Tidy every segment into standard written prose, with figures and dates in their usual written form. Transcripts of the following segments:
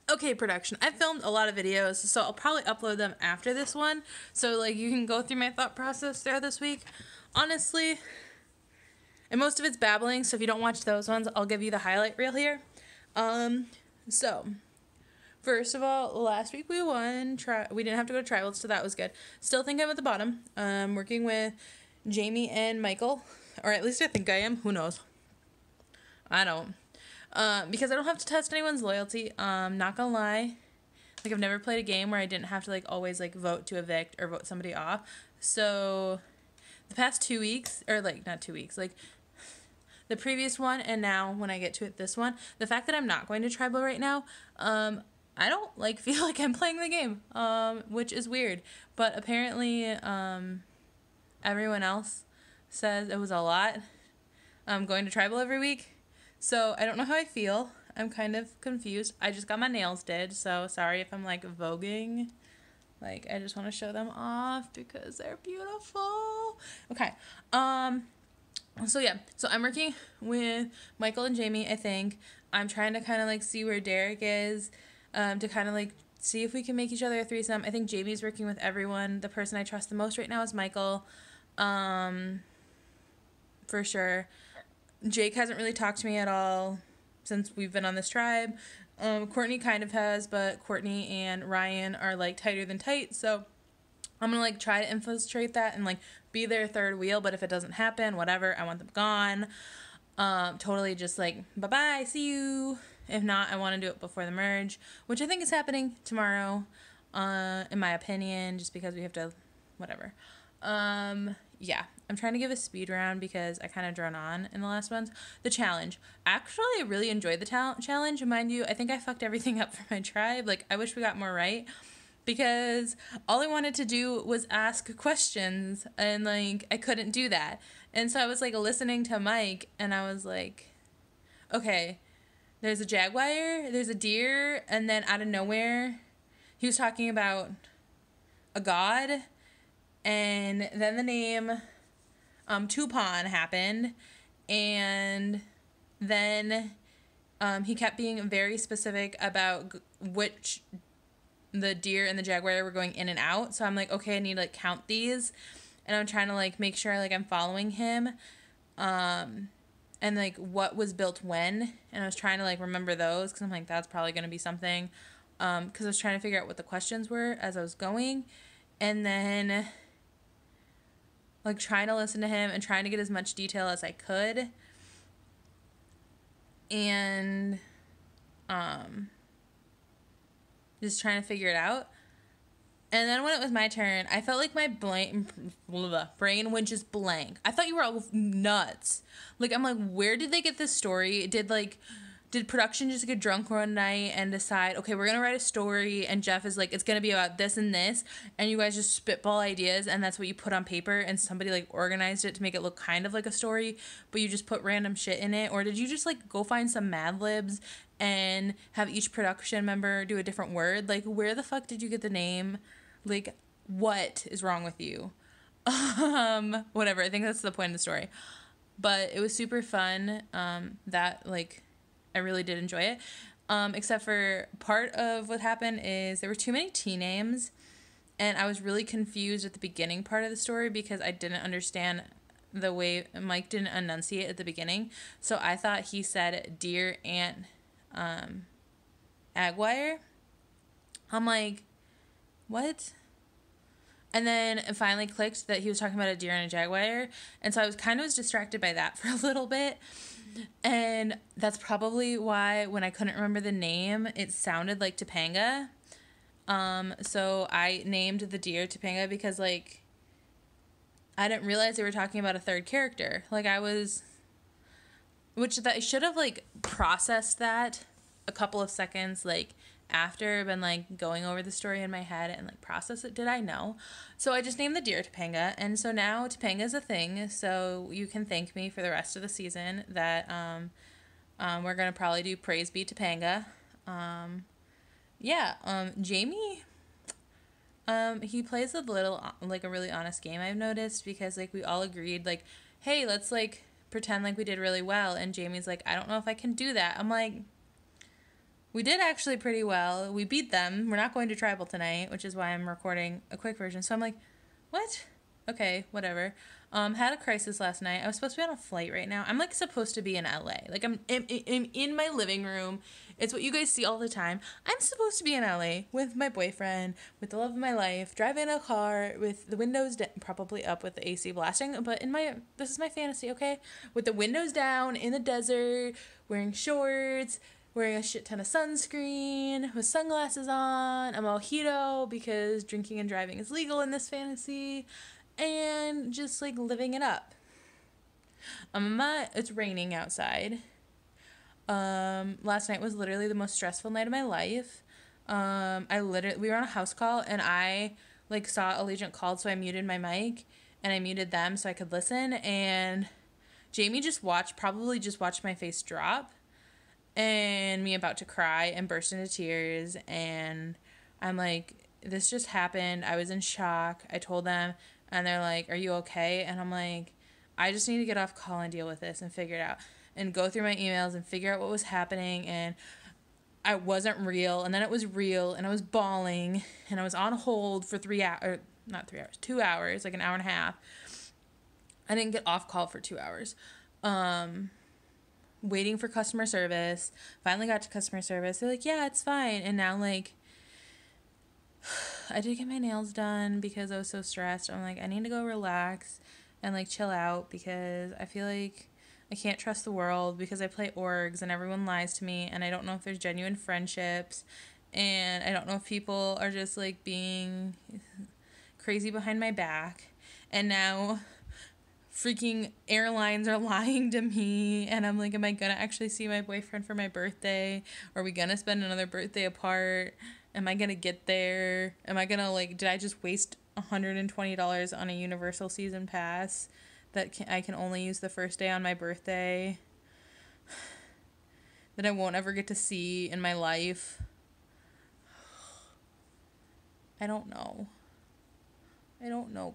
Okay, production. I filmed a lot of videos, so I'll probably upload them after this one. So, like, you can go through my thought process throughout this week. Honestly, and most of it's babbling, so if you don't watch those ones, I'll give you the highlight reel here. So, first of all, last week we won. We didn't have to go to tribals, so that was good. Still think I'm at the bottom. Working with Jamie and Michael, or at least I think I am. Who knows? I don't. Because I don't have to test anyone's loyalty. Not gonna lie, like I've never played a game where I didn't have to like always like vote to evict or vote somebody off. So the past 2 weeks, or like not 2 weeks, like the previous one and now when I get to it, this one, the fact that I'm not going to tribal right now, I don't like feel like I'm playing the game, which is weird. But apparently, everyone else says it was a lot. Going to tribal every week. So, I don't know how I feel. I'm kind of confused. I just got my nails did, so sorry if I'm, like, voguing. Like, I just want to show them off because they're beautiful. Okay. So, yeah. So, I'm working with Michael and Jamie, I think. I'm trying to kind of, like, see where Derek is, to kind of, like, see if we can make each other a threesome. I think Jamie's working with everyone. The person I trust the most right now is Michael. For sure. Jake hasn't really talked to me at all since we've been on this tribe. Courtney kind of has, but Courtney and Ryan are, like, tighter than tight, so I'm gonna, like, try to infiltrate that and, like, be their third wheel, but if it doesn't happen, whatever, I want them gone. Totally just, like, bye-bye, see you. If not, I want to do it before the merge, which I think is happening tomorrow, in my opinion, just because we have to, whatever. Yeah, I'm trying to give a speed round because I kind of drone on in the last ones. The challenge. Actually, I really enjoyed the challenge. Mind you, I think I fucked everything up for my tribe. Like, I wish we got more right because all I wanted to do was ask questions and, like, I couldn't do that. And so I was, like, listening to Mike and I was like, okay, there's a jaguar, there's a deer, and then out of nowhere, he was talking about a god. And then the name Tupon happened, and then he kept being very specific about which the deer and the jaguar were going in and out. So I'm like, okay, I need to, like, count these, and I'm trying to, like, make sure, like, I'm following him, and, like, what was built when, and I was trying to, like, remember those, because I'm like, that's probably going to be something, because I was trying to figure out what the questions were as I was going, and then, like, trying to listen to him and trying to get as much detail as I could. And, just trying to figure it out. And then when it was my turn, I felt like my brain went just blank. I thought you were all nuts. Like, I'm like, where did they get this story? Did production just get drunk one night and decide, okay, we're going to write a story, and Jeff is like, it's going to be about this and this, and you guys just spitball ideas, and that's what you put on paper, and somebody, like, organized it to make it look kind of like a story, but you just put random shit in it? Or did you just, like, go find some Mad Libs and have each production member do a different word? Like, where the fuck did you get the name? Like, what is wrong with you? Whatever, I think that's the point of the story. But it was super fun, that, like, I really did enjoy it, except for part of what happened is there were too many T names, and I was really confused at the beginning part of the story because I didn't understand the way Mike didn't enunciate at the beginning, so I thought he said deer and Aguirre. I'm like, what? And then it finally clicked that he was talking about a deer and a jaguar, and so I was kind of distracted by that for a little bit. And that's probably why when I couldn't remember the name, it sounded like Topanga. So I named the deer Topanga because, like, I didn't realize they were talking about a third character. Like, I should have, like, processed that a couple of seconds, like, after been, like, going over the story in my head and, like, process it. Did I know? So I just named the deer Topanga, and so now Topanga's a thing, so you can thank me for the rest of the season that we're gonna probably do Praise Be Topanga. Jamie, he plays a really honest game, I've noticed, because, like, we all agreed, like, hey, let's, like, pretend like we did really well, and Jamie's like, I don't know if I can do that. I'm like, We did actually pretty well. We beat them. We're not going to tribal tonight, which is why I'm recording a quick version. So I'm like, what? Okay, whatever. Had a crisis last night. I was supposed to be on a flight right now. I'm like supposed to be in LA. Like I'm in my living room. It's what you guys see all the time. I'm supposed to be in LA with my boyfriend, with the love of my life, driving a car with the windows probably up with the AC blasting. But this is my fantasy, okay? With the windows down in the desert, wearing shorts, wearing a shit ton of sunscreen, with sunglasses on, a mojito because drinking and driving is legal in this fantasy, and just like living it up. It's raining outside. Last night was literally the most stressful night of my life. We were on a house call and I like saw Allegiant called, so I muted my mic and I muted them so I could listen, and Jamie probably just watched my face drop and me about to cry and burst into tears, and I'm like, this just happened. I was in shock. I told them, and they're like, are you okay? And I'm like, I just need to get off call and deal with this and figure it out and go through my emails and figure out what was happening. And I wasn't real, and then it was real, and I was bawling, and I was on hold for 2 hours, like an hour and a half. I didn't get off call for 2 hours. Waiting for customer service. Finally got to customer service. They're like, yeah, it's fine. And now, like, I did get my nails done because I was so stressed. I'm like, I need to go relax and, like, chill out because I feel like I can't trust the world because I play orgs and everyone lies to me, and I don't know if there's genuine friendships, and I don't know if people are just, like, being crazy behind my back. And now freaking airlines are lying to me, and I'm like, am I gonna actually see my boyfriend for my birthday? Are we gonna spend another birthday apart? Am I gonna get there? Am I gonna, like, did I just waste $120 on a Universal season pass that I can only use the first day on my birthday that I won't ever get to see in my life? I don't know,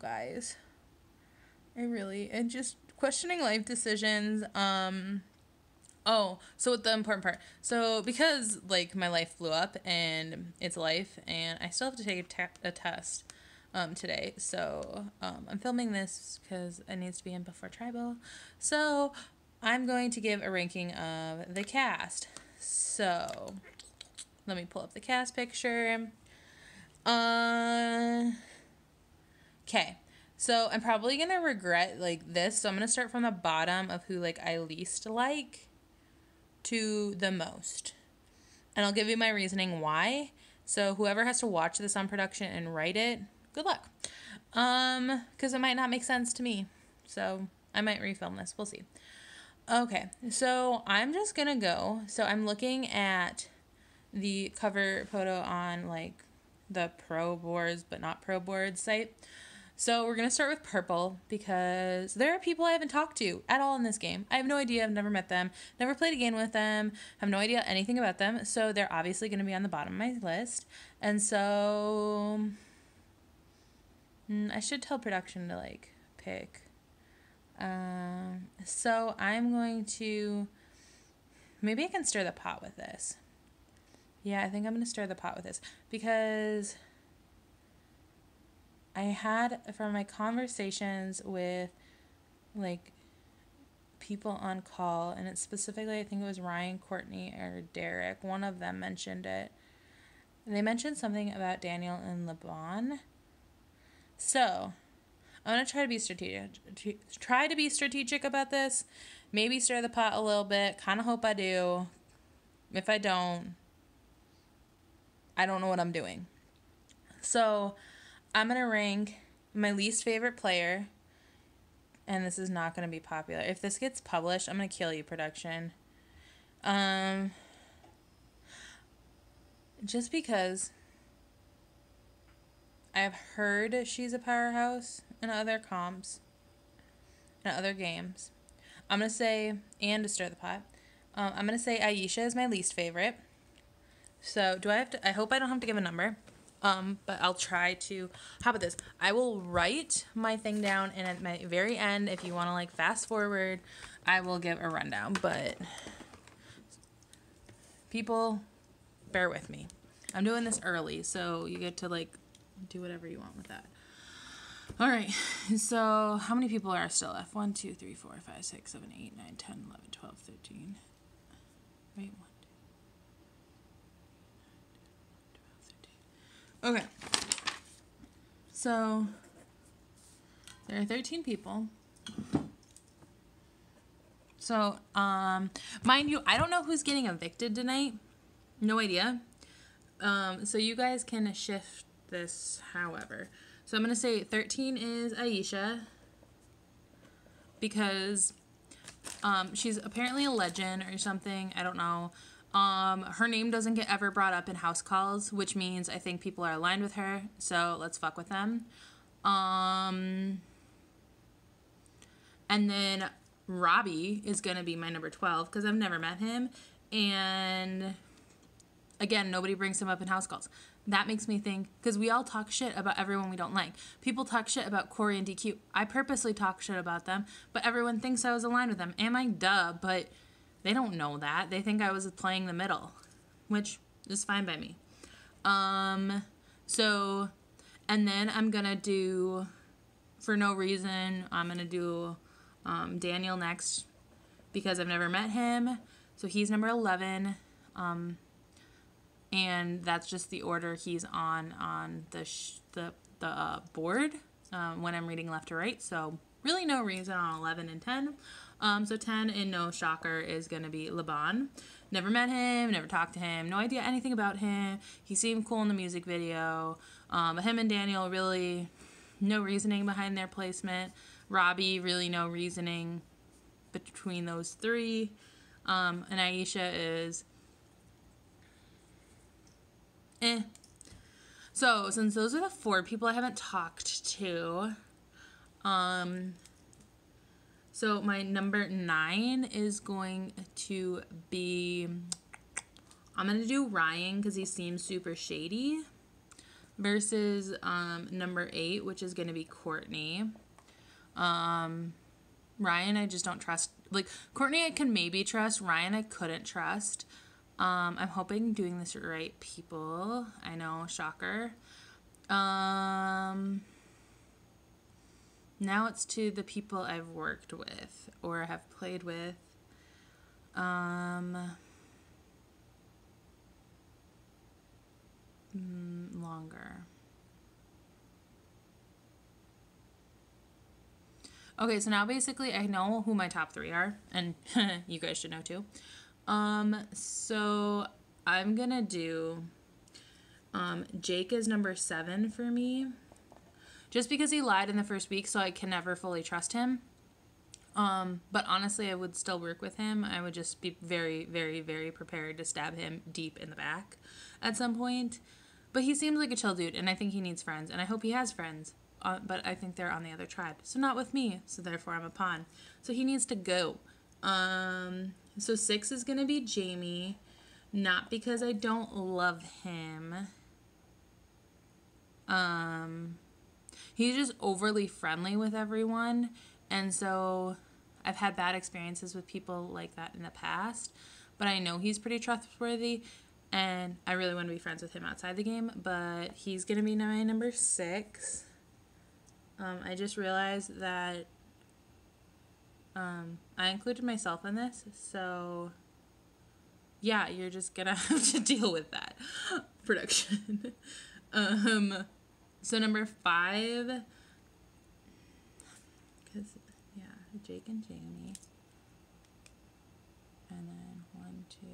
guys. And just questioning life decisions. So the important part. So because, like, my life blew up and it's life, and I still have to take a test today. So I'm filming this because it needs to be in before tribal. So I'm going to give a ranking of the cast. So let me pull up the cast picture. Okay. So I'm probably going to regret, like, this. So I'm going to start from the bottom of who, like, I least like to the most. And I'll give you my reasoning why. So whoever has to watch this on production and write it, good luck. Because it might not make sense to me. So I might refilm this. We'll see. Okay. So I'm just going to go. So I'm looking at the cover photo on, like, the Pro Boards but not Pro Boards site. So we're going to start with purple because there are people I haven't talked to at all in this game. I have no idea. I've never met them. Never played a game with them. Have no idea anything about them. So they're obviously going to be on the bottom of my list. And so I should tell production to, like, pick. So I'm going to... Maybe I can stir the pot with this. Yeah, I think I'm going to stir the pot with this because I had, from my conversations with, like, people on call, and it's specifically, I think it was Ryan, Courtney, or Derek, one of them mentioned it. They mentioned something about Daniel and LeBron. So I'm going to try to be strategic about this. Maybe stir the pot a little bit. Kind of hope I do. If I don't know what I'm doing. So I'm going to rank my least favorite player, and this is not going to be popular. If this gets published, I'm going to kill you, production. Just because I have heard she's a powerhouse in other comps, in other games. I'm going to say, and to stir the pot, I'm going to say Aisha is my least favorite. So I hope I don't have to give a number. But I'll try to, how about this? I will write my thing down, and at my very end, if you want to, like, fast forward, I will give a rundown. But people, bear with me. I'm doing this early, so you get to, like, do whatever you want with that. All right, so how many people are still left? 1, 2, 3, 4, 5, 6, 7, 8, 9, 10, 11, 12, 13. Wait, 1, 2, 12, 13. Okay. So there are 13 people. So, mind you, I don't know who's getting evicted tonight. No idea. So you guys can shift this however. So I'm going to say 13 is Aisha because she's apparently a legend or something. I don't know. Her name doesn't get ever brought up in house calls, which means I think people are aligned with her. So let's fuck with them. And then Robbie is going to be my number 12 because I've never met him. And again, nobody brings him up in house calls. That makes me think, because we all talk shit about everyone we don't like. People talk shit about Corey and DQ. I purposely talk shit about them, but everyone thinks I was aligned with them. Am I? Duh, but they don't know that. They think I was playing the middle, which is fine by me. So, and then I'm going to do, for no reason, I'm going to do Daniel next because I've never met him. So he's number 11. And that's just the order he's on the board when I'm reading left to right. So really no reason on 11 and 10. So 10, and no shocker, is going to be Laban. Never met him, never talked to him, no idea anything about him. He seemed cool in the music video. Him and Daniel, really no reasoning behind their placement. Robbie, really no reasoning between those three. And Aisha is... So, since those are the 4 people I haven't talked to, so my number 9 is going to be, I'm going to do Ryan because he seems super shady, versus number 8, which is going to be Courtney. Ryan, I just don't trust. Like, Courtney I can maybe trust. Ryan I couldn't trust. I'm hoping doing this right people. I know, shocker. Now it's to the people I've worked with or have played with. Longer. Okay, so now basically I know who my top 3 are, and you guys should know too. So I'm gonna do Jake is number 7 for me, just because he lied in the first week, so I can never fully trust him. But honestly, I would still work with him. I would just be very, very, very prepared to stab him deep in the back at some point. But he seems like a chill dude, and I think he needs friends, and I hope he has friends. But I think they're on the other tribe, so not with me. So therefore, I'm a pawn. So he needs to go. So 6 is going to be Jamie, not because I don't love him. He's just overly friendly with everyone, and so I've had bad experiences with people like that in the past, but I know he's pretty trustworthy, and I really want to be friends with him outside the game, but he's going to be my number 6. I just realized that I included myself in this, so yeah, you're just gonna have to deal with that, production. So number 5, because, yeah, Jake and Jamie, and then 1, 2,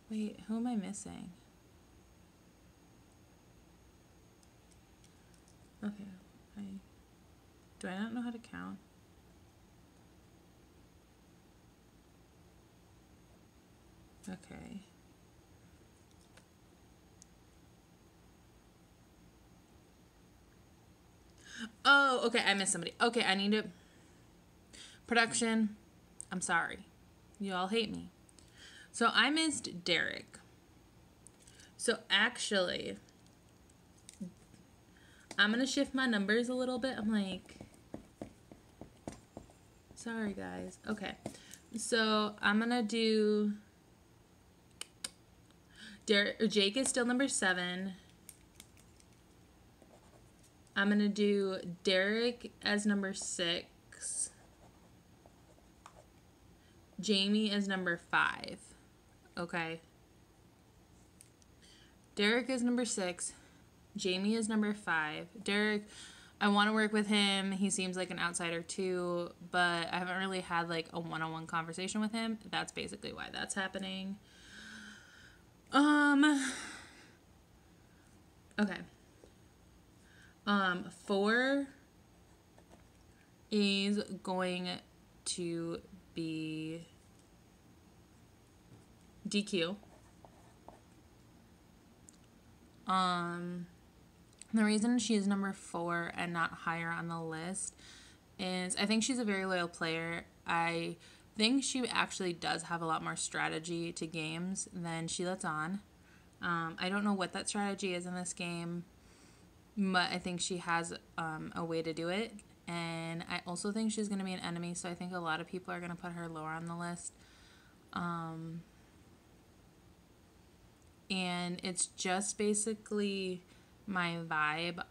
wait, who am I missing? Okay, do I not know how to count? Okay. Oh, okay, I missed somebody. Okay, I need to... Production, I'm sorry. You all hate me. So I missed Derek. So actually... I'm going to shift my numbers a little bit. I'm like, sorry guys. Okay. So I'm gonna do Jake is still number 7. I'm going to do Derek as number 6. Jamie as number 5. Okay. Derek is number 6. Jamie is number 5. Derek, I want to work with him. He seems like an outsider too, but I haven't really had like a one-on-one conversation with him. That's basically why that's happening. Okay. 4 is going to be DQ. The reason she is number 4 and not higher on the list is I think she's a very loyal player. I think she actually does have a lot more strategy to games than she lets on. I don't know what that strategy is in this game, but I think she has a way to do it. And I also think she's going to be an enemy, so I think a lot of people are going to put her lower on the list. And it's just basically my vibe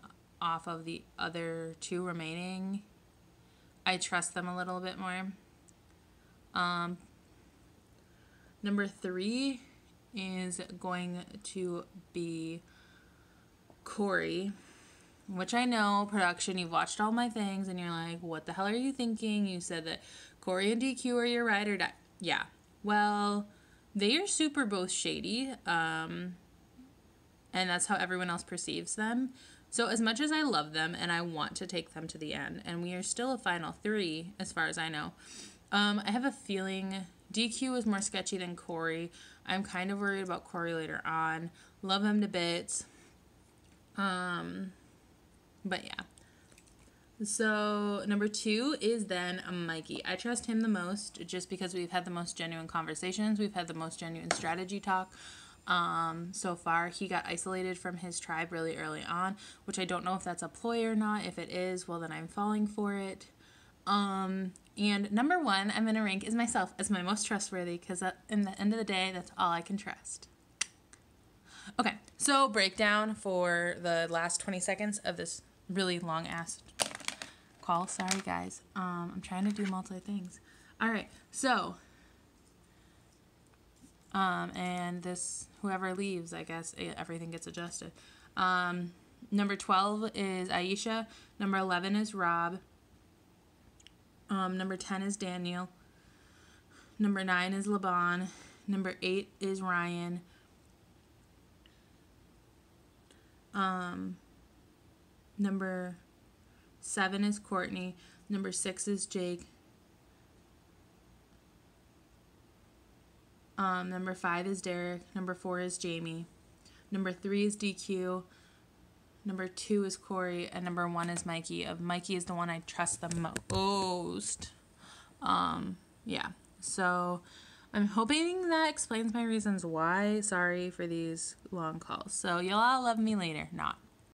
off of the other 2 remaining. I trust them a little bit more. Number 3 is going to be Corey, which I know, production, you've watched all my things and you're like, what the hell are you thinking? You said that Corey and DQ are your ride or die. Yeah. Well, they are super both shady, and that's how everyone else perceives them. So as much as I love them and I want to take them to the end, and we are still a final 3 as far as I know, I have a feeling DQ is more sketchy than Corey. I'm kind of worried about Corey later on. Love him to bits. But yeah. So number 2 is then Mikey. I trust him the most just because we've had the most genuine conversations. We've had the most genuine strategy talk. So far, he got isolated from his tribe really early on, which I don't know if that's a ploy or not. If it is, well, then I'm falling for it. And number 1 I'm going to rank is myself as my most trustworthy because in the end of the day, that's all I can trust. Okay, so breakdown for the last 20 seconds of this really long-ass call. Sorry, guys. I'm trying to do multi-things. All right, so, and this, whoever leaves, I guess, everything gets adjusted. Number 12 is Aisha. Number 11 is Rob. Number 10 is Daniel. Number 9 is Laban. Number 8 is Ryan. Number 7 is Courtney. Number 6 is Jake. Number 5 is Derek. Number 4 is Jamie. Number 3 is DQ. Number 2 is Corey. And number 1 is Mikey. Mikey is the one I trust the most. Yeah. So I'm hoping that explains my reasons why. Sorry for these long calls. So you'll all love me later. Not.